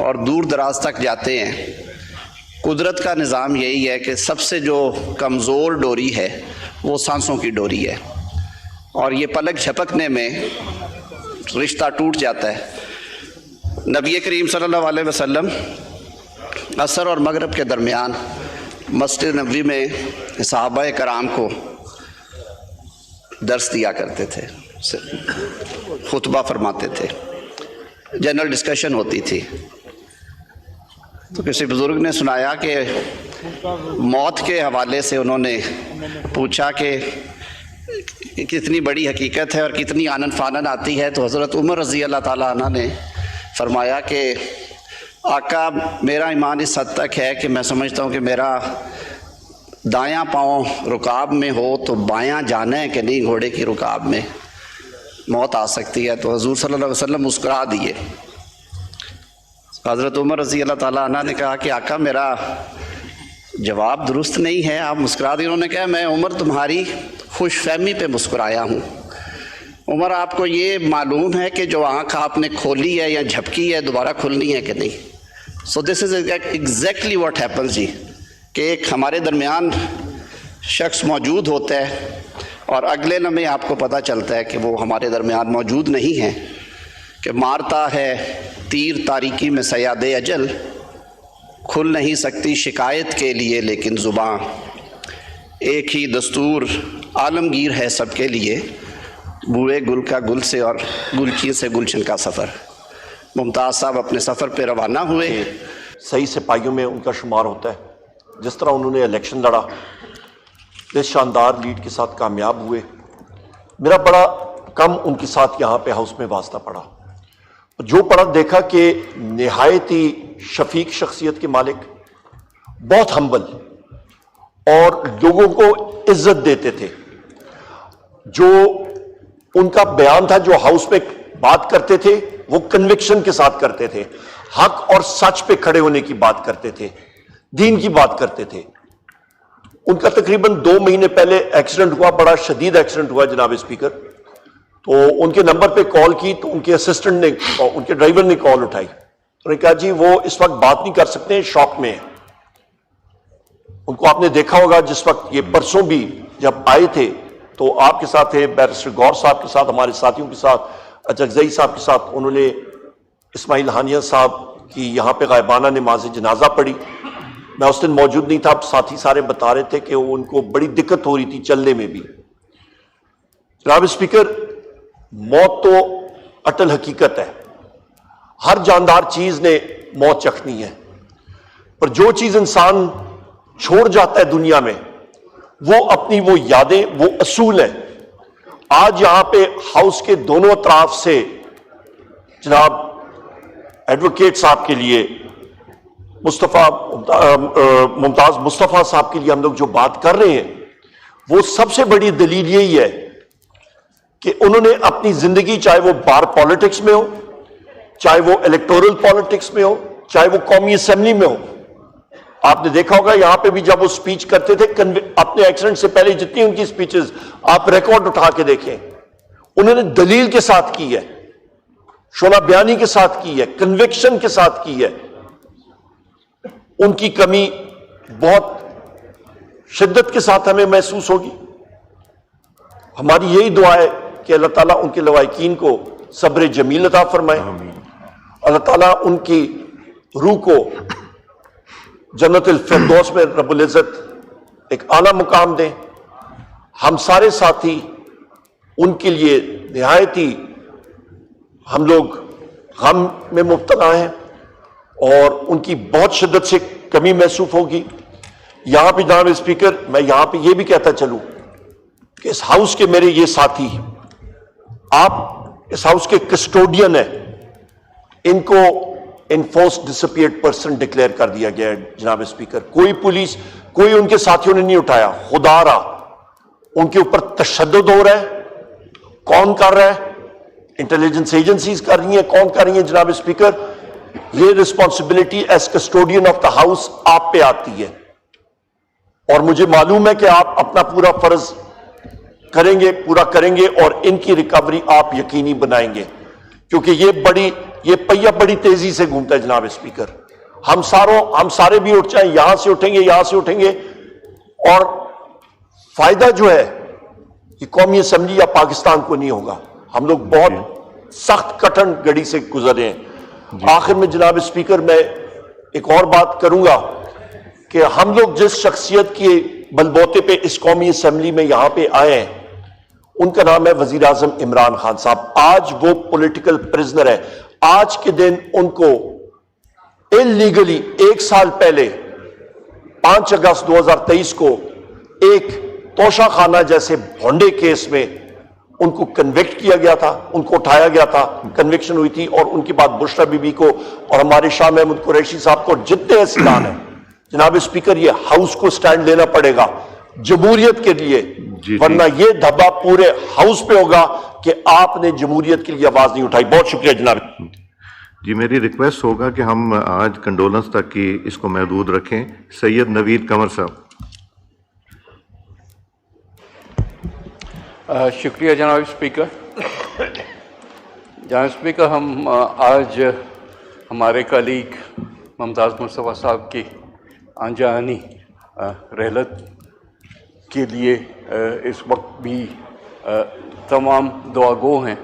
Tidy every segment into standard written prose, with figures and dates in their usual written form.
اور دور دراز تک جاتے ہیں. قدرت کا نظام یہی ہے کہ سب سے جو کمزور ڈوری ہے وہ سانسوں کی ڈوری ہے, اور یہ پلک جھپکنے میں رشتہ ٹوٹ جاتا ہے. نبی کریم صلی اللہ علیہ وسلم عصر اور مغرب کے درمیان مسجد نبوی میں صحابہ کرام کو درس دیا کرتے تھے, خطبہ فرماتے تھے, جنرل ڈسکشن ہوتی تھی. تو کسی بزرگ نے سنایا کہ موت کے حوالے سے انہوں نے پوچھا کہ کتنی بڑی حقیقت ہے اور کتنی آنن فانن آتی ہے. تو حضرت عمر رضی اللہ تعالیٰ عنہ نے فرمایا کہ آقا میرا ایمان اس حد تک ہے کہ میں سمجھتا ہوں کہ میرا دایاں پاؤں رکاب میں ہو تو بایاں جانا ہے کہ نہیں, گھوڑے کی رکاب میں موت آ سکتی ہے. تو حضور صلی اللہ علیہ وسلم مسکرا دیے. حضرت عمر رضی اللہ تعالیٰ عنہ نے کہا کہ آقا میرا جواب درست نہیں ہے, آپ مسکرا دیے. انہوں نے کہا میں عمر تمہاری خوش فہمی پہ مسکرایا ہوں. عمر آپ کو یہ معلوم ہے کہ جو آنکھ آپ نے کھولی ہے یا جھپکی ہے دوبارہ کھلنی ہے کہ نہیں. سو دس از ایگزیکٹلی واٹ ہیپنز جی, کہ ایک ہمارے درمیان شخص موجود ہوتا ہے اور اگلے لمحے آپ کو پتہ چلتا ہے کہ وہ ہمارے درمیان موجود نہیں ہے. کہ مارتا ہے تیر تاریکی میں صیاد اجل, کھل نہیں سکتی شکایت کے لیے لیکن زباں, ایک ہی دستور عالمگیر ہے سب کے لیے, بوئے گل کا گل سے اور گلچین سے گلشن کا سفر. ممتاز صاحب اپنے سفر پہ روانہ ہوئے. صحیح سپاہیوں میں ان کا شمار ہوتا ہے. جس طرح انہوں نے الیکشن لڑا, اس شاندار لیڈ کے ساتھ کامیاب ہوئے. میرا بڑا کم ان کے ساتھ یہاں پہ ہاؤس میں واسطہ پڑا. جو پڑھا دیکھا کہ نہایت ہی شفیق شخصیت کے مالک, بہت ہمبل اور لوگوں کو عزت دیتے تھے. جو ان کا بیان تھا, جو ہاؤس میں بات کرتے تھے وہ کنوکشن کے ساتھ کرتے تھے, حق اور سچ پہ کھڑے ہونے کی بات کرتے تھے, دین کی بات کرتے تھے. ان کا تقریباً 2 مہینے پہلے ایکسیڈنٹ ہوا, بڑا شدید ایکسیڈنٹ ہوا جناب اسپیکر. تو ان کے نمبر پہ کال کی تو ان کے اسسٹنٹ نے, ان کے ڈرائیور نے کال اٹھائی. انہوں نے کہا جی وہ اس وقت بات نہیں کر سکتے, شوق میں ہیں. ان کو آپ نے دیکھا ہوگا جس وقت یہ پرسوں بھی جب آئے تھے تو آپ کے ساتھ تھے, بیرسٹر غور صاحب کے ساتھ, ہمارے ساتھیوں کے ساتھ, اچکزئی صاحب کے ساتھ. انہوں نے اسماعیل ہانیہ صاحب کی یہاں پہ غائبانہ نماز جنازہ پڑھی. میں اس دن موجود نہیں تھا, ساتھی سارے بتا رہے تھے کہ ان کو بڑی دقت ہو رہی تھی چلنے میں بھی. جناب اسپیکر, موت تو اٹل حقیقت ہے, ہر جاندار چیز نے موت چکھنی ہے, پر جو چیز انسان چھوڑ جاتا ہے دنیا میں وہ اپنی وہ یادیں, وہ اصول ہیں. آج یہاں پہ ہاؤس کے دونوں اطراف سے جناب ایڈوکیٹ صاحب کے لیے, ممتاز مصطفیٰ صاحب کے لیے ہم لوگ جو بات کر رہے ہیں, وہ سب سے بڑی دلیل یہی ہے کہ انہوں نے اپنی زندگی, چاہے وہ بار پالیٹکس میں ہو, چاہے وہ الیکٹورل پالیٹکس میں ہو, چاہے وہ قومی اسمبلی میں ہو. آپ نے دیکھا ہوگا یہاں پہ بھی جب وہ سپیچ کرتے تھے اپنے ایکسیڈنٹ سے پہلے جتنی ان کی سپیچز آپ ریکارڈ اٹھا کے دیکھیں, انہوں نے دلیل کے ساتھ کی ہے, شعلہ بیانی کے ساتھ کی ہے, کنوکشن کے ساتھ کی ہے. ان کی کمی بہت شدت کے ساتھ ہمیں محسوس ہوگی. ہماری یہی دعا ہے کہ اللہ تعالیٰ ان کے لواحقین کو صبر جمیل عطا فرمائے. اللہ تعالیٰ ان کی روح کو جنت الفردوس میں رب العزت ایک اعلیٰ مقام دیں. ہم سارے ساتھی ان کے لیے نہایت ہی ہم لوگ غم میں مبتلا ہیں اور ان کی بہت شدت سے کمی محسوس ہوگی. یہاں پہ جناب اسپیکر, میں یہاں پہ یہ بھی کہتا چلوں کہ اس ہاؤس کے میرے یہ ساتھی, آپ اس ہاؤس کے کسٹوڈین ہیں, ان کو انفورس ڈسپیئرڈ پرسن ڈکلیئر کر دیا گیا ہے جناب اسپیکر. کوئی پولیس, کوئی ان کے ساتھیوں نے نہیں اٹھایا. خدا رہا ان کے اوپر تشدد ہو رہا ہے. کون کر رہا ہے؟ انٹیلیجنس ایجنسیز کر رہی ہیں. کون کر رہی ہیں جناب اسپیکر؟ یہ responsibility as custodian of the house آپ پہ آتی ہے, اور مجھے معلوم ہے کہ آپ اپنا پورا فرض کریں گے, پورا کریں گے, اور ان کی ریکوری آپ یقینی بنائیں گے, کیونکہ یہ بڑی یہ پہیا بڑی تیزی سے گھومتا ہے جناب اسپیکر. ہم سارے بھی اٹھ جائیں, یہاں سے اٹھیں گے اور فائدہ جو ہے یہ قومی اسمبلی یا پاکستان کو نہیں ہوگا. ہم لوگ بہت سخت کٹن گڑی سے گزرے ہیں. آخر میں جناب اسپیکر میں ایک اور بات کروں گا کہ ہم لوگ جس شخصیت کے بلبوتے پہ اس قومی اسمبلی میں یہاں پہ آئے ہیں ان کا نام ہے وزیر اعظم عمران خان صاحب. آج وہ پولیٹیکل پرزنر ہے. آج کے دن ان کو انلیگلی 1 سال پہلے 5 اگست 2023 کو ایک توشہ خانہ جیسے بھونڈے کیس میں ان کو کنوکٹ کیا گیا تھا, ان کو اٹھایا گیا تھا, کنوکشن ہوئی تھی, اور ان کے بعد بشرا بی بی کو اور ہمارے شاہ محمود قریشی صاحب کو جتنے احسان ہیں جناب اسپیکر یہ ہاؤس کو سٹینڈ لینا پڑے گا جمہوریت کے لیے, ورنہ یہ دھبا پورے ہاؤس پہ ہوگا کہ آپ نے جمہوریت کے لیے آواز نہیں اٹھائی. بہت شکریہ جناب. جی میری ریکویسٹ ہوگا کہ ہم آج کنڈولنس تک کی اس کو محدود رکھیں. سید نوید قمر صاحب. شکریہ جناب اسپیکر. جناب اسپیکر, ہم آج ہمارے کلیگ ممتاز مصطفیٰ صاحب کی آنجانی رحلت کے لیے اس وقت بھی تمام دعا گو ہیں.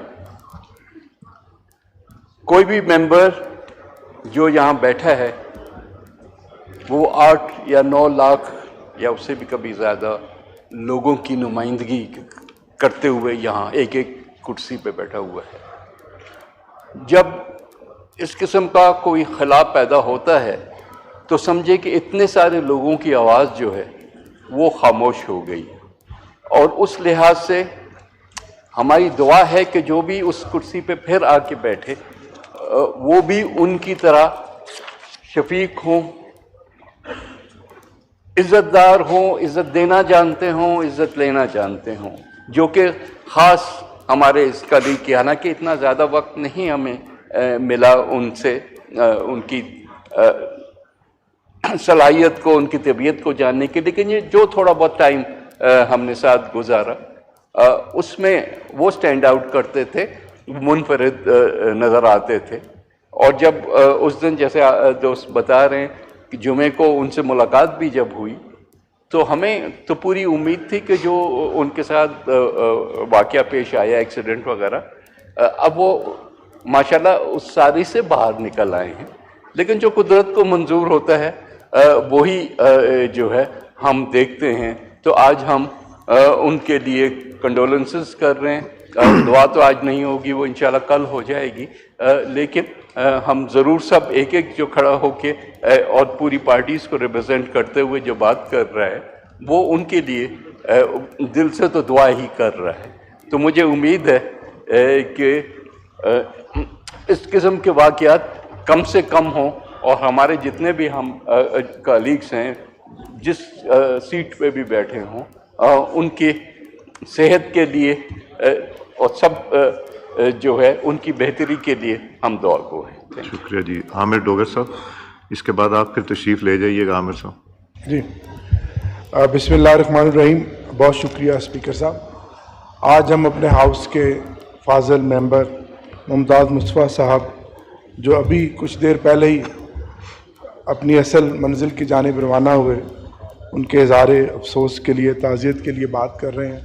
کوئی بھی ممبر جو یہاں بیٹھا ہے وہ 8 یا 9 لاکھ یا اس سے بھی کبھی زیادہ لوگوں کی نمائندگی کرتے ہوئے یہاں ایک کرسی پہ بیٹھا ہوا ہے. جب اس قسم کا کوئی خلا پیدا ہوتا ہے تو سمجھے کہ اتنے سارے لوگوں کی آواز جو ہے وہ خاموش ہو گئی, اور اس لحاظ سے ہماری دعا ہے کہ جو بھی اس کرسی پہ پھر آ کے بیٹھے وہ بھی ان کی طرح شفیق ہوں, عزت دار ہوں, عزت دینا جانتے ہوں, عزت لینا جانتے ہوں, جو کہ خاص ہمارے اس کلیگ کی, حالانکہ اتنا زیادہ وقت نہیں ہمیں ملا ان سے ان کی صلاحیت کو, ان کی طبیعت کو جاننے کے, لیکن یہ جو تھوڑا بہت ٹائم ہم نے ساتھ گزارا اس میں وہ سٹینڈ آؤٹ کرتے تھے, منفرد نظر آتے تھے. اور جب اس دن جیسے دوست بتا رہے ہیں کہ جمعے کو ان سے ملاقات بھی جب ہوئی تو ہمیں تو پوری امید تھی کہ جو ان کے ساتھ واقعہ پیش آیا ایکسیڈنٹ وغیرہ, اب وہ ماشاءاللہ اس ساری سے باہر نکل آئے ہیں. لیکن جو قدرت کو منظور ہوتا ہے وہی جو ہے ہم دیکھتے ہیں. تو آج ہم ان کے لیے کنڈولنسز کر رہے ہیں. دعا تو آج نہیں ہوگی, وہ انشاءاللہ کل ہو جائے گی, لیکن ہم ضرور سب ایک جو کھڑا ہو کے اور پوری پارٹیز کو ریپرزینٹ کرتے ہوئے جو بات کر رہا ہے وہ ان کے لیے دل سے تو دعا ہی کر رہا ہے. تو مجھے امید ہے کہ اس قسم کے واقعات کم سے کم ہوں, اور ہمارے جتنے بھی ہم کلیگس ہیں جس سیٹ پہ بھی بیٹھے ہوں ان کی صحت کے لیے اور سب جو ہے ان کی بہتری کے لیے ہم دعا گو ہیں. شکریہ جی. عامر ڈوگر صاحب, اس کے بعد آپ پھر تشریف لے جائیے گا. عامر صاحب. جی بسم اللہ الرحمن الرحیم. بہت شکریہ اسپیکر صاحب. آج ہم اپنے ہاؤس کے فاضل ممبر ممتاز مصطفیٰ صاحب جو ابھی کچھ دیر پہلے ہی اپنی اصل منزل کی جانب روانہ ہوئے, ان کے اظہار افسوس کے لیے, تعزیت کے لیے بات کر رہے ہیں.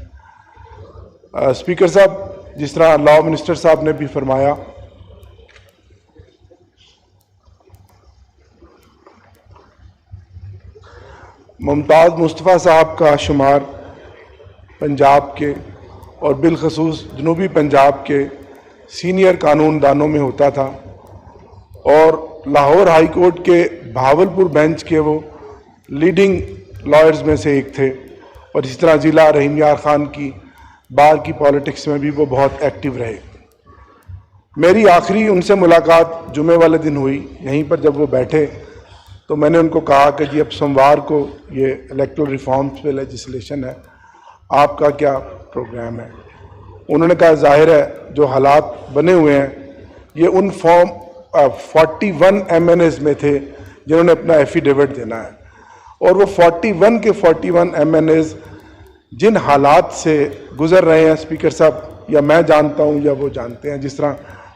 اسپیکر صاحب, جس طرح لاء منسٹر صاحب نے بھی فرمایا, ممتاز مصطفیٰ صاحب کا شمار پنجاب کے اور بالخصوص جنوبی پنجاب کے سینئر قانون دانوں میں ہوتا تھا, اور لاہور ہائی کورٹ کے بھاولپور بینچ کے وہ لیڈنگ لائرز میں سے ایک تھے, اور اسی طرح ضلع رحیم یار خان کی بار کی پالیٹکس میں بھی وہ بہت ایکٹیو رہے. میری آخری ان سے ملاقات جمعے والے دن ہوئی. یہیں پر جب وہ بیٹھے تو میں نے ان کو کہا کہ جی اب سوموار کو یہ الیکٹرل ریفارمز پہ لیجسلیشن ہے, آپ کا کیا پروگرام ہے؟ انہوں نے کہا ظاہر ہے جو حالات بنے ہوئے ہیں یہ ان 41 MNAs میں تھے جنہوں نے اپنا ایفیڈیوٹ دینا ہے, اور وہ 41 کے 41 MNAs جن حالات سے گزر رہے ہیں اسپیکر صاحب, یا میں جانتا ہوں یا وہ جانتے ہیں, جس طرح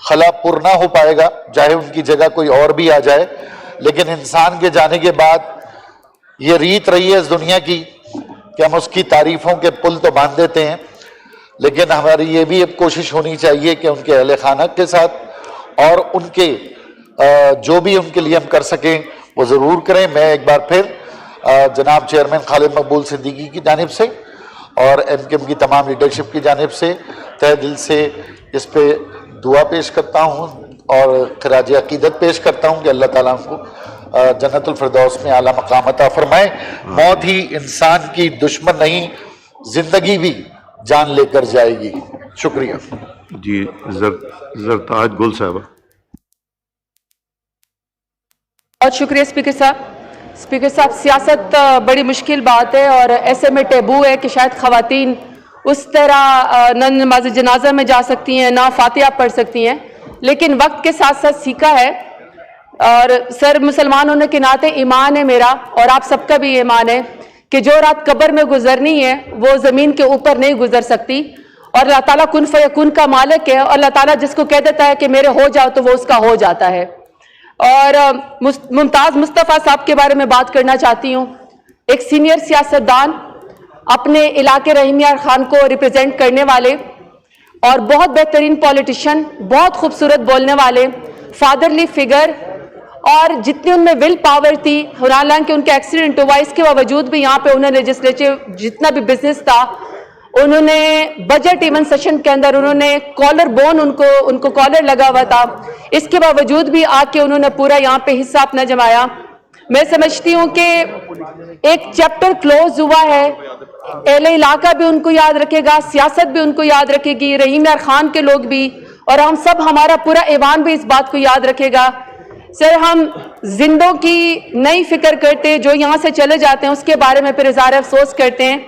خلا پر نہ ہو پائے گا، چاہے ان کی جگہ کوئی اور بھی آ جائے، لیکن انسان کے جانے کے بعد یہ ریت رہی ہے اس دنیا کی کہ ہم اس کی تعریفوں کے پل تو باندھ دیتے ہیں، لیکن ہماری یہ بھی اب کوشش ہونی چاہیے کہ ان کے اہل خانہ کے ساتھ اور ان کے جو بھی ان کے لیے ہم کر سکیں وہ ضرور کریں۔ میں ایک بار پھر جناب چیئرمین خالد مقبول صدیقی کی جانب سے اور ایم کیو ایم کی تمام لیڈرشپ کی جانب سے تہ دل سے اس پہ دعا پیش کرتا ہوں اور خراج عقیدت پیش کرتا ہوں کہ اللہ تعالیٰ ان کو جنت الفردوس میں اعلیٰ مقام عطا فرمائے۔ موت ہی انسان کی دشمن نہیں، زندگی بھی جان لے کر جائے گی۔ شکریہ جی زرتاج گل صاحبہ۔ بہت شکریہ اسپیکر صاحب۔ اسپیکر صاحب، سیاست بڑی مشکل بات ہے اور ایسے میں ٹیبو ہے کہ شاید خواتین اس طرح نہ نماز جنازہ میں جا سکتی ہیں، نہ فاتحہ پڑھ سکتی ہیں، لیکن وقت کے ساتھ ساتھ سیکھا ہے۔ اور سر، مسلمان ہونے کے ناطے ایمان ہے میرا اور آپ سب کا بھی ایمان ہے کہ جو رات قبر میں گزرنی ہے وہ زمین کے اوپر نہیں گزر سکتی، اور اللہ تعالیٰ کن فیکون کا مالک ہے، اور اللہ تعالیٰ جس کو کہہ دیتا ہے کہ میرے ہو جاؤ تو وہ اس کا ہو جاتا ہے۔ اور ممتاز مصطفیٰ صاحب کے بارے میں بات کرنا چاہتی ہوں۔ ایک سینئر سیاستدان، اپنے علاقے رحیم یار خان کو ریپرزینٹ کرنے والے اور بہت بہترین پولیٹیشین، بہت خوبصورت بولنے والے، فادرلی فگر، اور جتنی ان میں ول پاور تھی، حالانکہ ان کا ایکسیڈنٹ ہوا اس کے باوجود بھی یہاں پہ انہوں نے لیجسلیچر جتنا بھی بزنس تھا، انہوں نے بجٹ ایون سیشن کے اندر انہوں نے کالر بون ان کو کالر لگا ہوا تھا، اس کے باوجود بھی آ کے انہوں نے پورا یہاں پہ حصہ اپنا جمایا۔ میں سمجھتی ہوں کہ ایک چیپٹر کلوز ہوا ہے، اہل علاقہ بھی ان کو یاد رکھے گا، سیاست بھی ان کو یاد رکھے گی، رحیم یار خان کے لوگ بھی، اور ہم سب، ہمارا پورا ایوان بھی اس بات کو یاد رکھے گا۔ سر، ہم زندوں کی نئی فکر کرتے، جو یہاں سے چلے جاتے ہیں اس کے بارے میں پھر اظہار افسوس کرتے ہیں۔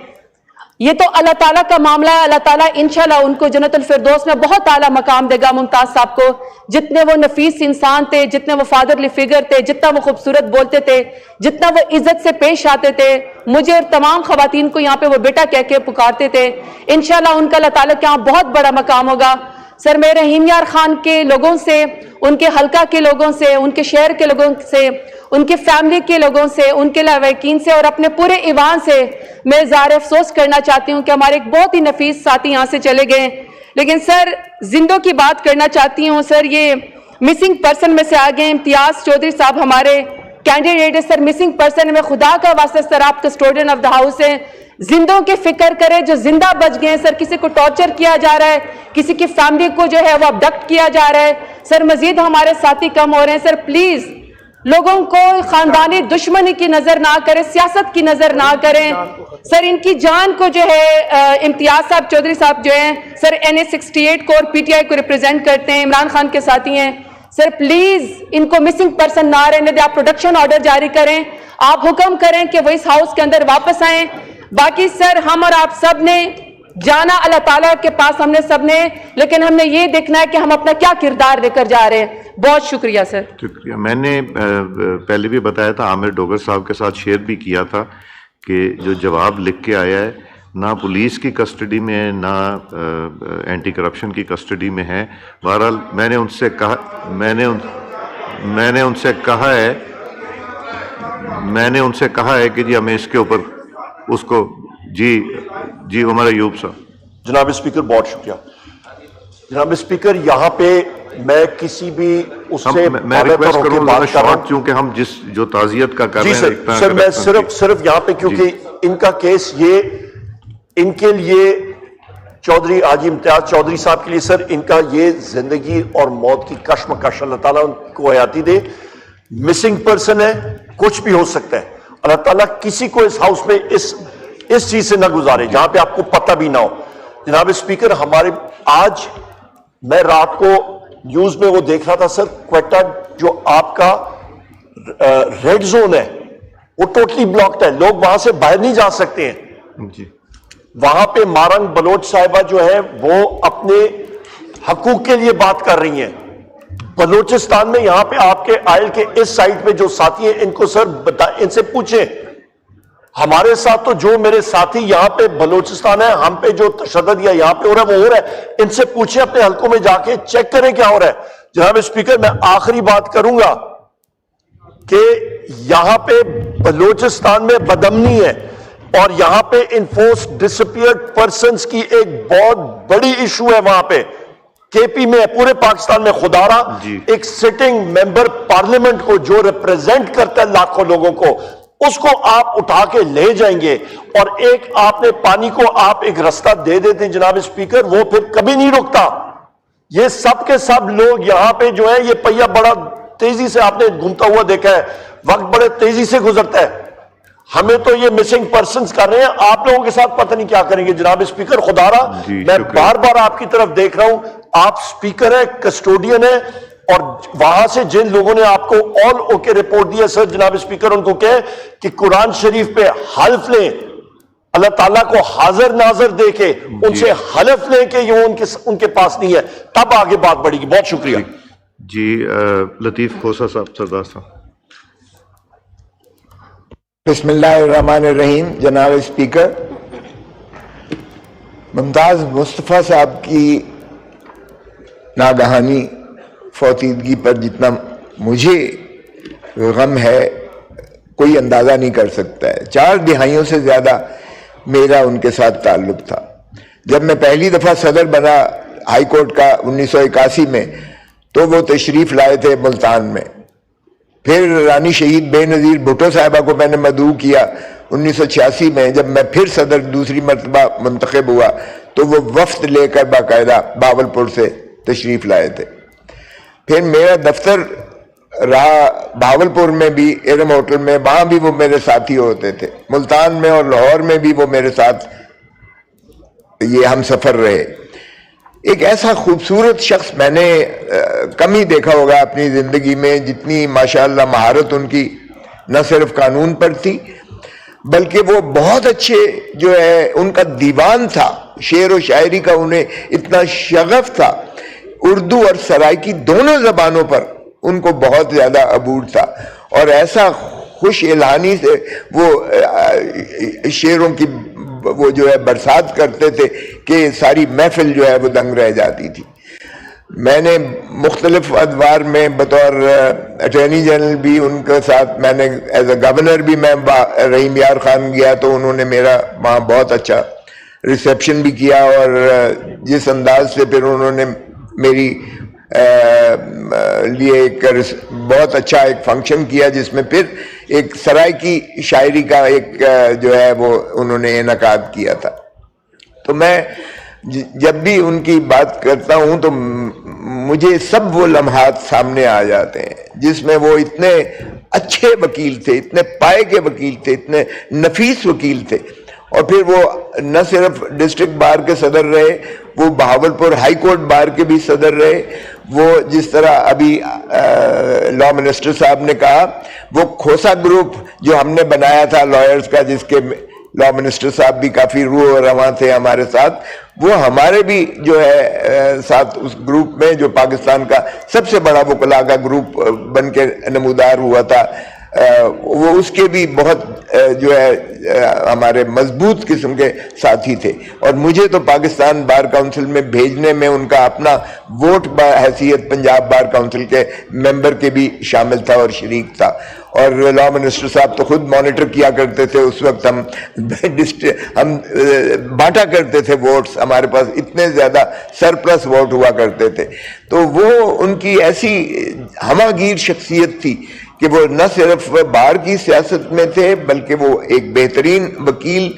یہ تو اللہ تعالیٰ کا معاملہ ہے، اللہ تعالیٰ انشاءاللہ ان کو جنت الفردوس میں بہت اعلیٰ مقام دے گا ممتاز صاحب کو۔ جتنے وہ نفیس انسان تھے، جتنے وہ فادرلی فگر تھے، جتنا وہ خوبصورت بولتے تھے، جتنا وہ عزت سے پیش آتے تھے، مجھے اور تمام خواتین کو یہاں پہ وہ بیٹا کہہ کے پکارتے تھے، انشاءاللہ ان کا اللہ تعالیٰ کے یہاں بہت بڑا مقام ہوگا۔ سر، میں رحیم یار خان کے لوگوں سے، ان کے حلقہ کے لوگوں سے، ان کے شہر کے لوگوں سے، ان کے فیملی کے لوگوں سے، ان کے لواحقین سے اور اپنے پورے ایوان سے میں اظہار افسوس کرنا چاہتی ہوں کہ ہمارے ایک بہت ہی نفیس ساتھی یہاں سے چلے گئے۔ لیکن سر، زندوں کی بات کرنا چاہتی ہوں۔ سر، یہ مسنگ پرسن میں سے آگے امتیاز چودھری صاحب ہمارے کینڈیڈیٹ ہے۔ سر، مسنگ پرسن میں خدا کا واسطہ سر آپ کسٹوڈین آف دا ہاؤس ہیں، زندوں کے فکر کرے جو زندہ بچ گئے ہیں۔ سر، کسی کو ٹارچر کیا جا رہا ہے، کسی کی فیملی کو جو ہے وہ ابڈکٹ کیا جا رہا ہے۔ سر، مزید ہمارے ساتھی کم ہو رہے ہیں۔ سر، پلیز لوگوں کو خاندانی دشمنی کی نظر نہ کریں، سیاست کی نظر نہ کریں۔ سر، ان کی جان کو جو ہے امتیاز صاحب چودھری صاحب جو ہیں، سر NA68 کو اور PTI کو ریپرزینٹ کرتے ہیں، عمران خان کے ساتھی ہیں۔ سر، پلیز ان کو مسنگ پرسن نہ رہنے دیں، آپ پروڈکشن آرڈر جاری کریں، آپ حکم کریں کہ وہ اس ہاؤس کے اندر واپس آئیں۔ باقی سر، ہم اور آپ سب نے جانا اللہ تعالیٰ کے پاس، ہم نے سب نے، لیکن ہم نے یہ دیکھنا ہے کہ ہم اپنا کیا کردار لے کر جا رہے ہیں۔ بہت شکریہ سر۔ شکریہ۔ میں نے پہلے بھی بتایا تھا، عامر ڈوگر صاحب کے ساتھ شیئر بھی کیا تھا کہ جو جواب لکھ کے آیا ہے نہ پولیس کی کسٹڈی میں ہے، نہ اینٹی کرپشن کی کسٹڈی میں ہے۔ بہرحال میں نے ان سے کہا ہے کہ جی ہمیں اس کے اوپر اس کو جی عمر ایوب صاحب۔ جناب اسپیکر، بہت شکریہ۔ جناب اسپیکر، یہاں پہ میں کسی بھی اس سے میں ریکویسٹ کروں گا شارٹ، چونکہ ہم جو تعزیت کا کر رہے ہیں۔ جی سر، میں صرف یہاں پہ کیونکہ ان کا کیس ان کے لیے چودھری حاجی امتیاز چودھری صاحب کے لیے سر، ان کا یہ زندگی اور موت کی کشمکش، اللہ تعالیٰ ان کو حیاتی دے۔ مسنگ پرسن ہے، کچھ بھی ہو سکتا ہے، اللہ تعالیٰ کسی کو اس ہاؤس میں اس چیز سے نہ گزارے جہاں پہ آپ کو پتہ بھی نہ ہو۔ جناب اسپیکر، آج میں رات کو نیوز میں وہ دیکھ رہا تھا سر، کوئٹہ جو آپ کا ریڈ زون ہے وہ ٹوٹلی بلاکڈ ہے، لوگ وہاں سے باہر نہیں جا سکتے ہیں۔ جی، وہاں پہ مارنگ بلوچ صاحبہ جو ہے وہ اپنے حقوق کے لیے بات کر رہی ہیں۔ بلوچستان میں یہاں پہ آپ کے آئل کے اس سائٹ پہ جو ساتھی ہیں، ان کو سر ان سے پوچھیں ہمارے ساتھ تو جو میرے ساتھی یہاں پہ بلوچستان ہے، ہم پہ جو تشدد یا یہاں پہ ہو رہا ہے وہ ہو رہا ہے. ان سے پوچھیں اپنے حلقوں میں جا کے چیک کریں کیا ہو رہا ہے. جناب اسپیکر میں آخری بات کروں گا کہ یہاں پہ بلوچستان میں بدامنی ہے اور یہاں پہ انفورس ڈسپیئرڈ پرسنز کی ایک بہت بڑی ایشو ہے. وہاں پہ کے پی میں پورے پاکستان میں خدارہ ایک سٹنگ ممبر پارلیمنٹ کو جو ریپریزنٹ کرتا ہے لاکھوں لوگوں کو، اس کو آپ اٹھا کے لے جائیں گے اور ایک آپ نے پانی کو آپ ایک رستہ دے دیتے ہیں جناب اسپیکر، وہ پھر کبھی نہیں رکتا. یہ سب کے سب لوگ یہاں پہ جو ہے یہ پہیا بڑا تیزی سے آپ نے گھومتا ہوا دیکھا ہے، وقت بڑے تیزی سے گزرتا ہے. ہمیں تو یہ مسنگ پرسنز کر رہے ہیں، آپ لوگوں کے ساتھ پتہ نہیں کیا کریں گے. جناب اسپیکر خدارہ میں بار بار آپ کی طرف دیکھ رہا ہوں، آپ اسپیکر ہیں، کسٹوڈین ہیں، اور وہاں سے جن لوگوں نے آپ کو آل اوکے رپورٹ دیا سر جناب اسپیکر ان کو کہیں کہ قرآن شریف پہ حلف لیں، اللہ تعالیٰ کو حاضر ناظر دے کے ان سے حلف لیں کہ یہ ان کے پاس نہیں ہے، تب آگے بات بڑھے گی. بہت شکریہ. جی لطیف کھوسا صاحب سردار صاحب. بسم اللہ الرحمن الرحیم. جناب اسپیکر، ممتاز مصطفیٰ صاحب کی ناگہانی فوتیدگی پر جتنا مجھے غم ہے کوئی اندازہ نہیں کر سکتا ہے. 4 دہائیوں سے زیادہ میرا ان کے ساتھ تعلق تھا. جب میں پہلی دفعہ صدر بنا ہائی کورٹ کا 1981 میں تو وہ تشریف لائے تھے ملتان میں. پھر رانی شہید بے نظیر بھٹو صاحبہ کو میں نے مدعو کیا 1986 میں. جب میں پھر صدر دوسری مرتبہ منتخب ہوا تو وہ وفد لے کر باقاعدہ باولپور سے تشریف لائے تھے. پھر میرا دفتر رہا بھاولپور میں بھی، ایرم ہوٹل میں، وہاں بھی وہ میرے ساتھی ہوتے تھے. ملتان میں اور لاہور میں بھی وہ میرے ساتھ یہ ہم سفر رہے. ایک ایسا خوبصورت شخص میں نے کم ہی دیکھا ہوگا اپنی زندگی میں، جتنی ماشاءاللہ مہارت ان کی نہ صرف قانون پر تھی بلکہ وہ بہت اچھے جو ہے ان کا دیوان تھا، شعر و شاعری کا انہیں اتنا شغف تھا. اردو اور سرائکی دونوں زبانوں پر ان کو بہت زیادہ عبور تھا اور ایسا خوش الہانی سے وہ شعروں کی وہ جو ہے برسات کرتے تھے کہ ساری محفل جو ہے وہ دنگ رہ جاتی تھی. میں نے مختلف ادوار میں بطور اٹارنی جنرل بھی ان کے ساتھ، میں نے ایز اے گورنر بھی میں رحیم یار خان گیا تو انہوں نے میرا وہاں بہت اچھا ریسیپشن بھی کیا اور جس انداز سے پھر انہوں نے میری لیے ایک بہت اچھا ایک فنکشن کیا جس میں پھر ایک سرائکی شاعری کا ایک جو ہے وہ انہوں نے انعقاد کیا تھا. تو میں جب بھی ان کی بات کرتا ہوں تو مجھے سب وہ لمحات سامنے آ جاتے ہیں جس میں وہ اتنے اچھے وکیل تھے، اتنے پائے کے وکیل تھے، اتنے نفیس وکیل تھے. اور پھر وہ نہ صرف ڈسٹرکٹ بار کے صدر رہے، وہ بہاولپور ہائی کورٹ بار کے بھی صدر رہے. وہ جس طرح ابھی لا منسٹر صاحب نے کہا، وہ کھوسا گروپ جو ہم نے بنایا تھا لائرز کا، جس کے لا منسٹر صاحب بھی کافی روح و رواں تھے ہمارے ساتھ، وہ ہمارے بھی جو ہے ساتھ اس گروپ میں جو پاکستان کا سب سے بڑا وکلاء کا گروپ بن کے نمودار ہوا تھا، وہ اس کے بھی بہت جو ہے ہمارے مضبوط قسم کے ساتھی تھے. اور مجھے تو پاکستان بار کونسل میں بھیجنے میں ان کا اپنا ووٹ بحیثیت پنجاب بار کونسل کے ممبر کے بھی شامل تھا اور شریک تھا. اور لا منسٹر صاحب تو خود مانیٹر کیا کرتے تھے. اس وقت ہم بانٹا کرتے تھے ووٹس، ہمارے پاس اتنے زیادہ سرپلس ووٹ ہوا کرتے تھے. تو وہ ان کی ایسی ہمہ گیر شخصیت تھی کہ وہ نہ صرف بار کی سیاست میں تھے بلکہ وہ ایک بہترین وکیل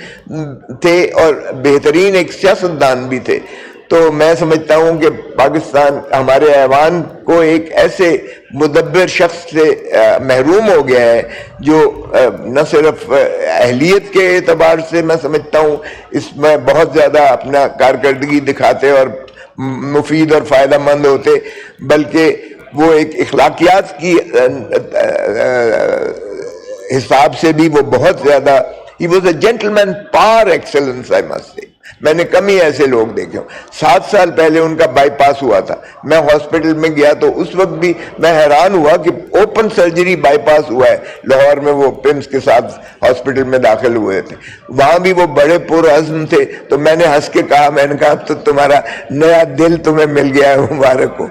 تھے اور بہترین ایک سیاستدان بھی تھے. تو میں سمجھتا ہوں کہ پاکستان ہمارے ایوان کو ایک ایسے مدبر شخص سے محروم ہو گیا ہے جو نہ صرف اہلیت کے اعتبار سے میں سمجھتا ہوں اس میں بہت زیادہ اپنا کارکردگی دکھاتے اور مفید اور فائدہ مند ہوتے، بلکہ وہ ایک اخلاقیات کی حساب سے بھی وہ بہت زیادہ he was a gentleman par excellence I must say. میں نے کم ہی ایسے لوگ دیکھے ہوں. 7 سال پہلے ان کا بائی پاس ہوا تھا, میں ہاسپٹل میں گیا تو اس وقت بھی میں حیران ہوا کہ اوپن سرجری بائی پاس ہوا ہے. لاہور میں وہ پمس کے ساتھ ہاسپٹل میں داخل ہوئے تھے, وہاں بھی وہ بڑے پرعزم تھے. تو میں نے ہنس کے کہا, میں نے کہا اب تو تمہارا نیا دل تمہیں مل گیا ہے, مبارک ہو.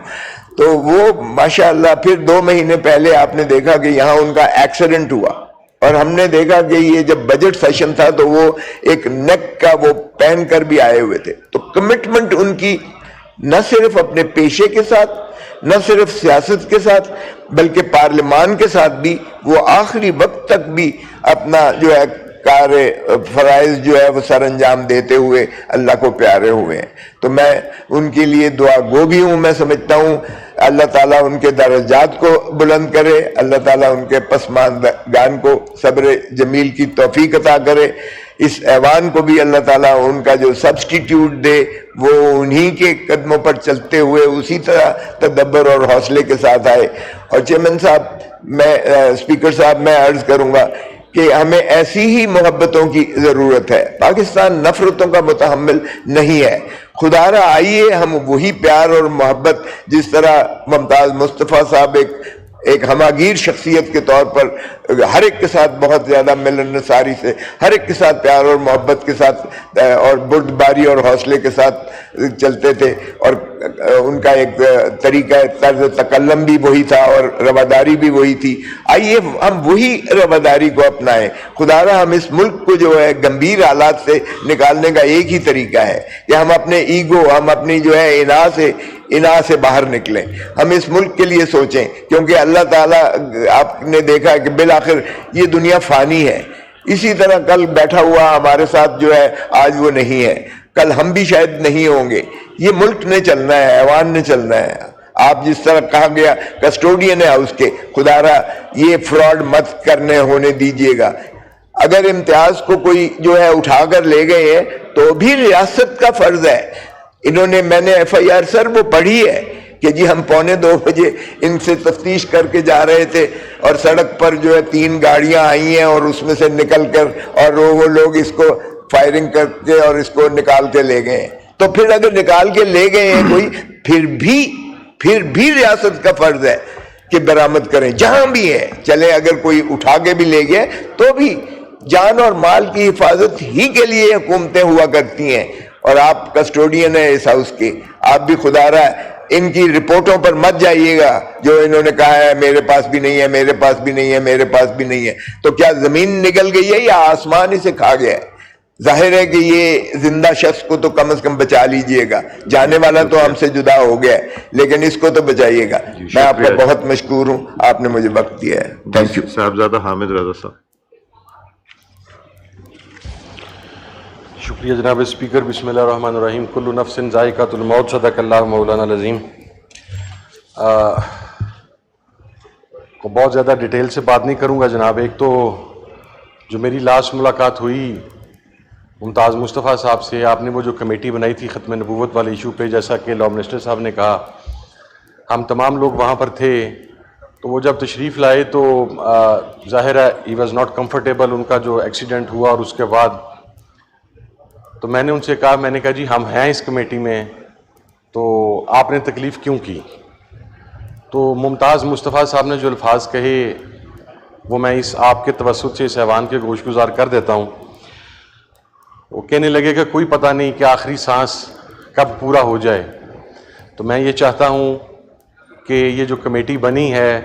تو وہ ماشاءاللہ پھر 2 مہینے پہلے آپ نے دیکھا کہ یہاں ان کا ایکسیڈنٹ ہوا, اور ہم نے دیکھا کہ یہ جب بجٹ سیشن تھا تو وہ ایک نیک کا وہ پہن کر بھی آئے ہوئے تھے. تو کمٹمنٹ ان کی نہ صرف اپنے پیشے کے ساتھ, نہ صرف سیاست کے ساتھ, بلکہ پارلیمان کے ساتھ بھی, وہ آخری وقت تک بھی اپنا جو ہے کار فرائض جو ہے وہ سر انجام دیتے ہوئے اللہ کو پیارے ہوئے ہیں. تو میں ان کے لیے دعا گو بھی ہوں. میں سمجھتا ہوں اللہ تعالیٰ ان کے درجات کو بلند کرے, اللہ تعالیٰ ان کے پسماندگان کو صبر جمیل کی توفیق عطا کرے. اس ایوان کو بھی اللہ تعالیٰ ان کا جو سبسٹیٹیوٹ دے وہ انہی کے قدموں پر چلتے ہوئے اسی طرح تدبر اور حوصلے کے ساتھ آئے. اور چیئرمین صاحب, میں اسپیکر صاحب, میں عرض کروں گا کہ ہمیں ایسی ہی محبتوں کی ضرورت ہے. پاکستان نفرتوں کا متحمل نہیں ہے. خدا را آئیے ہم وہی پیار اور محبت جس طرح ممتاز مصطفیٰ صاحب ایک ہماگیر شخصیت کے طور پر ہر ایک کے ساتھ بہت زیادہ ملن نثاری سے, ہر ایک کے ساتھ پیار اور محبت کے ساتھ اور بردباری اور حوصلے کے ساتھ چلتے تھے, اور ان کا ایک طریقہ طرز تکلم بھی وہی تھا اور رواداری بھی وہی تھی. آئیے ہم وہی رواداری کو اپنائیں. خدا را ہم اس ملک کو جو ہے گمبھیر حالات سے نکالنے کا ایک ہی طریقہ ہے کہ ہم اپنے ایگو, ہم اپنی جو ہے اناء سے باہر نکلیں. ہم اس ملک کے لیے سوچیں, کیونکہ اللہ تعالیٰ آپ نے دیکھا کہ بالآخر یہ دنیا فانی ہے. اسی طرح کل بیٹھا ہوا ہمارے ساتھ جو ہے آج وہ نہیں ہے, کل ہم بھی شاید نہیں ہوں گے. یہ ملک نے چلنا ہے, ایوان نے چلنا ہے. آپ جس طرح کہا گیا کسٹوڈین ہے ہاؤس کے, خدا را یہ فراڈ مت کرنے ہونے دیجئے گا. اگر امتیاز کو کوئی جو ہے اٹھا کر لے گئے ہیں تو بھی ریاست کا فرض ہے. انہوں نے, میں نے FIR سر وہ پڑھی ہے کہ جی ہم 1:45 بجے ان سے تفتیش کر کے جا رہے تھے اور سڑک پر جو ہے 3 گاڑیاں آئی ہیں اور اس میں سے نکل کر اور وہ لوگ اس کو فائرنگ کر کے اور اس کو نکال کے لے گئے. تو پھر اگر نکال کے لے گئے ہیں کوئی, پھر بھی ریاست کا فرض ہے کہ برآمد کریں جہاں بھی ہے. چلے اگر کوئی اٹھا کے بھی لے گئے تو بھی جان اور مال کی حفاظت ہی کے لیے حکومتیں ہوا کرتی ہیں. اور آپ کسٹوڈین ہیں اس ہاؤس کے, آپ بھی خدا را ان کی رپورٹوں پر مت جائیے گا جو انہوں نے کہا ہے میرے پاس بھی نہیں ہے, میرے پاس بھی نہیں ہے, میرے پاس بھی نہیں ہے. تو کیا زمین نگل گئی ہے یا آسمان اسے کھا گیا ہے؟ ظاہر ہے کہ یہ زندہ شخص کو تو کم از کم بچا لیجئے گا. جانے والا تو ہم سے جدا ہو گیا ہے, لیکن اس کو تو بچائیے گا. میں آپ کا بہت مشکور ہوں, آپ نے مجھے وقت دیا ہے. Thank you. صاحبزادہ حامد رضا صاحب. شکریہ جناب اسپیکر. بسم اللہ الرحمن الرحیم. کل نفس ذائقۃ الموت. صدق اللہ مولانا العظیم. بہت زیادہ ڈیٹیل سے بات نہیں کروں گا جناب. ایک تو جو میری لاسٹ ملاقات ہوئی ممتاز مصطفیٰ صاحب سے, آپ نے وہ جو کمیٹی بنائی تھی ختم نبوت والے ایشو پہ, جیسا کہ لا منسٹر صاحب نے کہا, ہم تمام لوگ وہاں پر تھے. تو وہ جب تشریف لائے تو ظاہر ہے ہی واز ناٹ کمفرٹیبل. ان کا جو ایکسیڈنٹ ہوا اور اس کے بعد تو میں نے ان سے کہا, میں نے کہا جی ہم ہیں اس کمیٹی میں, تو آپ نے تکلیف کیوں کی؟ تو ممتاز مصطفیٰ صاحب نے جو الفاظ کہے وہ میں اس آپ کے توسط سے اس ایوان کے گوش گزار کر دیتا ہوں. وہ کہنے لگے کہ کوئی پتہ نہیں کہ آخری سانس کب پورا ہو جائے. تو میں یہ چاہتا ہوں کہ یہ جو کمیٹی بنی ہے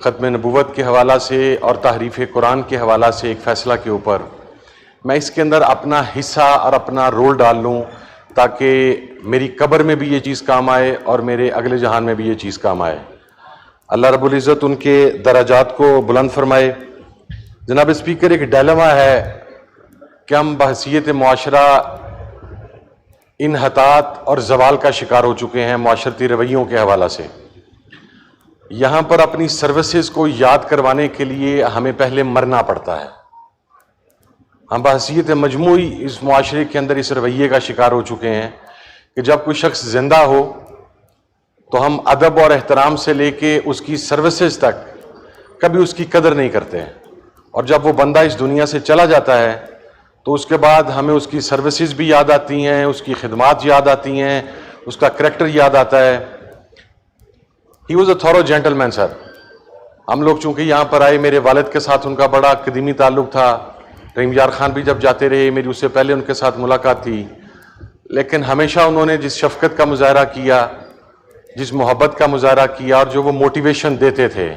ختم نبوت کے حوالہ سے اور تحریف قرآن کے حوالہ سے ایک فیصلہ کے اوپر, میں اس کے اندر اپنا حصہ اور اپنا رول ڈال لوں تاکہ میری قبر میں بھی یہ چیز کام آئے اور میرے اگلے جہان میں بھی یہ چیز کام آئے. اللہ رب العزت ان کے درجات کو بلند فرمائے. جناب اسپیکر, ایک ڈائلما ہے کہ ہم بحیثیت معاشرہ انحطاط اور زوال کا شکار ہو چکے ہیں معاشرتی رویوں کے حوالہ سے. یہاں پر اپنی سروسز کو یاد کروانے کے لیے ہمیں پہلے مرنا پڑتا ہے. ہم بحیثیت مجموعی اس معاشرے کے اندر اس رویے کا شکار ہو چکے ہیں کہ جب کوئی شخص زندہ ہو تو ہم ادب اور احترام سے لے کے اس کی سروسز تک کبھی اس کی قدر نہیں کرتے ہیں, اور جب وہ بندہ اس دنیا سے چلا جاتا ہے تو اس کے بعد ہمیں اس کی سروسز بھی یاد آتی ہیں, اس کی خدمات یاد آتی ہیں, اس کا کریکٹر یاد آتا ہے. He was a thorough gentleman sir. ہم لوگ چونکہ یہاں پر آئے, میرے والد کے ساتھ ان کا بڑا قدیمی تعلق تھا, رحیم یار خان بھی جب جاتے رہے, میری اس سے پہلے ان کے ساتھ ملاقات تھی, لیکن ہمیشہ انہوں نے جس شفقت کا مظاہرہ کیا, جس محبت کا مظاہرہ کیا, اور جو وہ موٹیویشن دیتے تھے,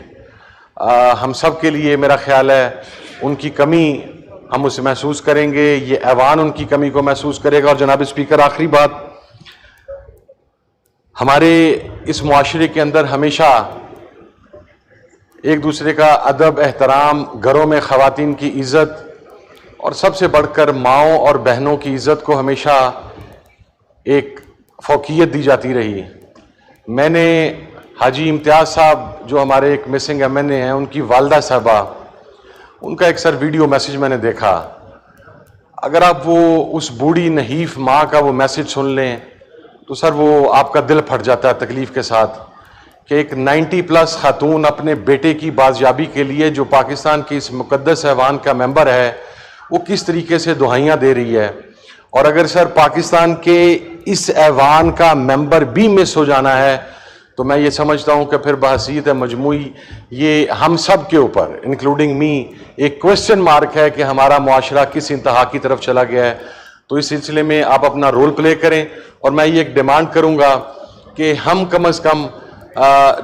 ہم سب کے لیے میرا خیال ہے ان کی کمی ہم اسے محسوس کریں گے, یہ ایوان ان کی کمی کو محسوس کرے گا. اور جناب اسپیکر, آخری بات, ہمارے اس معاشرے کے اندر ہمیشہ ایک دوسرے کا ادب, احترام, گھروں میں خواتین کی عزت, اور سب سے بڑھ کر ماؤں اور بہنوں کی عزت کو ہمیشہ ایک فوقیت دی جاتی رہی. میں نے حاجی امتیاز صاحب جو ہمارے ایک مسنگ ایم این اے ہیں, ان کی والدہ صاحبہ, ان کا ایک سر ویڈیو میسج میں نے دیکھا. اگر آپ وہ اس بوڑھی نحیف ماں کا وہ میسج سن لیں تو سر وہ آپ کا دل پھٹ جاتا ہے تکلیف کے ساتھ, کہ ایک 90+ خاتون اپنے بیٹے کی بازیابی کے لیے, جو پاکستان کی اس مقدس ایوان کا ممبر ہے, وہ کس طریقے سے دعائیاں دے رہی ہے. اور اگر سر پاکستان کے اس ایوان کا ممبر بھی مس ہو جانا ہے تو میں یہ سمجھتا ہوں کہ پھر بحثیت مجموعی یہ ہم سب کے اوپر انکلوڈنگ می ایک کوسچن مارک ہے کہ ہمارا معاشرہ کس انتہا کی طرف چلا گیا ہے. تو اس سلسلے میں آپ اپنا رول پلے کریں, اور میں یہ ایک ڈیمانڈ کروں گا کہ ہم کم از کم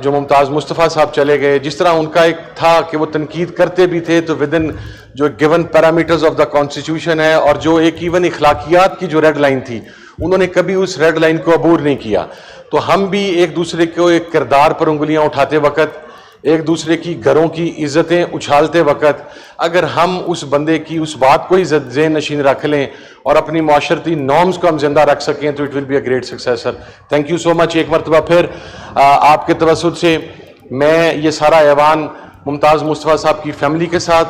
جو ممتاز مصطفیٰ صاحب چلے گئے, جس طرح ان کا ایک تھا کہ وہ تنقید کرتے بھی تھے تو ود ان جو given parameters of the constitution ہے, اور جو ایک ایون اخلاقیات کی جو ریڈ لائن تھی, انہوں نے کبھی اس ریڈ لائن کو عبور نہیں کیا. تو ہم بھی ایک دوسرے کو ایک کردار پر انگلیاں اٹھاتے وقت, ایک دوسرے کی گھروں کی عزتیں اچھالتے وقت, اگر ہم اس بندے کی اس بات کو ہی ذہن نشین رکھ لیں اور اپنی معاشرتی نارمز کو ہم زندہ رکھ سکیں تو it will be a great success. Sir thank you so much. ایک مرتبہ پھر آپ کے توسط سے میں یہ سارا ایوان ممتاز مصطفیٰ صاحب کی فیملی کے ساتھ,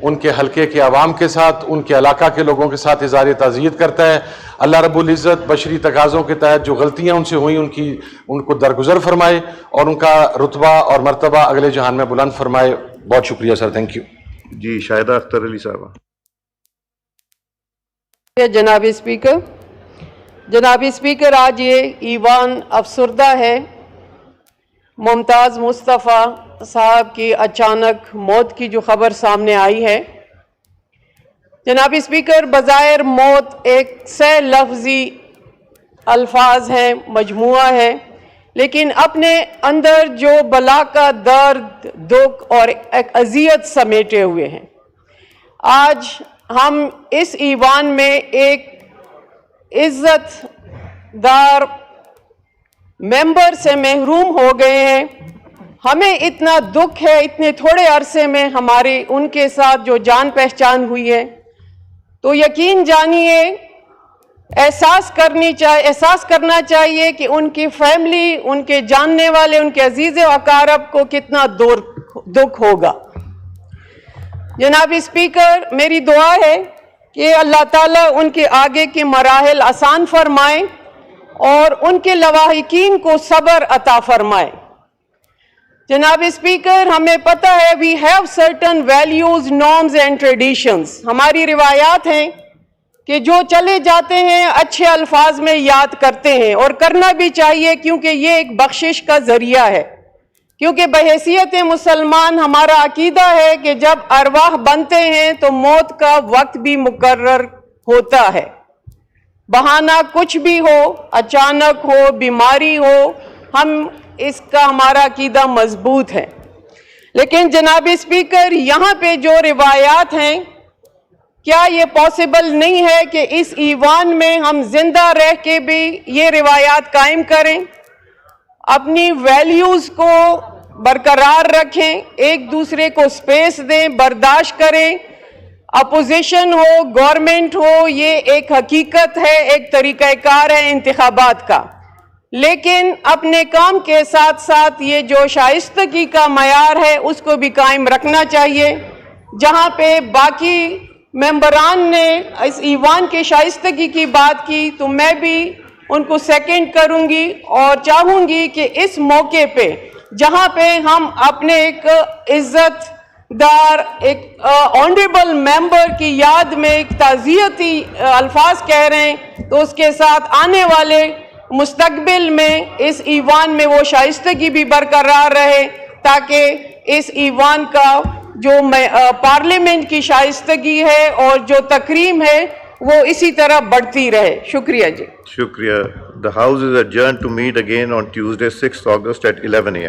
ان کے حلقے کے عوام کے ساتھ, ان کے علاقہ کے لوگوں کے ساتھ اظہار تعزیت کرتا ہے. اللہ رب العزت بشری تقاضوں کے تحت جو غلطیاں ان سے ہوئیں ان کو درگزر فرمائے, اور ان کا رتبہ اور مرتبہ اگلے جہان میں بلند فرمائے. بہت شکریہ سر, تھینک یو. جی شاہدہ اختر علی صاحبہ. جناب اسپیکر, آج یہ ایوان افسردہ ہے. ممتاز مصطفیٰ صاحب کی اچانک موت کی جو خبر سامنے آئی ہے, جناب اسپیکر, بظاہر موت ایک سہ لفظی الفاظ ہیں, مجموعہ ہے, لیکن اپنے اندر جو بلا کا درد, دکھ اور ایک اذیت سمیٹے ہوئے ہیں. آج ہم اس ایوان میں ایک عزت دار ممبر سے محروم ہو گئے ہیں. ہمیں اتنا دکھ ہے, اتنے تھوڑے عرصے میں ہماری ان کے ساتھ جو جان پہچان ہوئی ہے, تو یقین جانیے احساس کرنا چاہیے کہ ان کی فیملی, ان کے جاننے والے, ان کے عزیز و اقارب کو کتنا دکھ ہوگا. جناب اسپیکر, میری دعا ہے کہ اللہ تعالیٰ ان کے آگے کے مراحل آسان فرمائیں اور ان کے لواحقین کو صبر عطا فرمائے. جناب اسپیکر, ہمیں پتہ ہے we have certain values, norms and traditions. ہماری روایات ہیں کہ جو چلے جاتے ہیں اچھے الفاظ میں یاد کرتے ہیں, اور کرنا بھی چاہیے کیونکہ یہ ایک بخشش کا ذریعہ ہے. کیونکہ بحیثیت مسلمان ہمارا عقیدہ ہے کہ جب ارواح بنتے ہیں تو موت کا وقت بھی مقرر ہوتا ہے. بہانہ کچھ بھی ہو, اچانک ہو, بیماری ہو, اس کا ہمارا عقیدہ مضبوط ہے. لیکن جناب اسپیکر, یہاں پہ جو روایات ہیں, کیا یہ پاسبل نہیں ہے کہ اس ایوان میں ہم زندہ رہ کے بھی یہ روایات قائم کریں, اپنی ویلیوز کو برقرار رکھیں, ایک دوسرے کو سپیس دیں, برداشت کریں. اپوزیشن ہو, گورنمنٹ ہو, یہ ایک حقیقت ہے, ایک طریقہ کار ہے انتخابات کا, لیکن اپنے کام کے ساتھ ساتھ یہ جو شائستگی کا معیار ہے اس کو بھی قائم رکھنا چاہیے. جہاں پہ باقی ممبران نے اس ایوان کے شائستگی کی بات کی تو میں بھی ان کو سیکنڈ کروں گی اور چاہوں گی کہ اس موقع پہ جہاں پہ ہم اپنے ایک عزت دار ایک آنریبل ممبر کی یاد میں ایک تعزیتی الفاظ کہہ رہے ہیں تو اس کے ساتھ آنے والے مستقبل میں اس ایوان میں وہ شائستگی بھی برقرار رہے تاکہ اس ایوان کا جو پارلیمنٹ کی شائستگی ہے اور جو تکریم ہے وہ اسی طرح بڑھتی رہے. شکریہ جی. شکریہ. The House is adjourned to meet again on Tuesday 6th August at 11 a.m.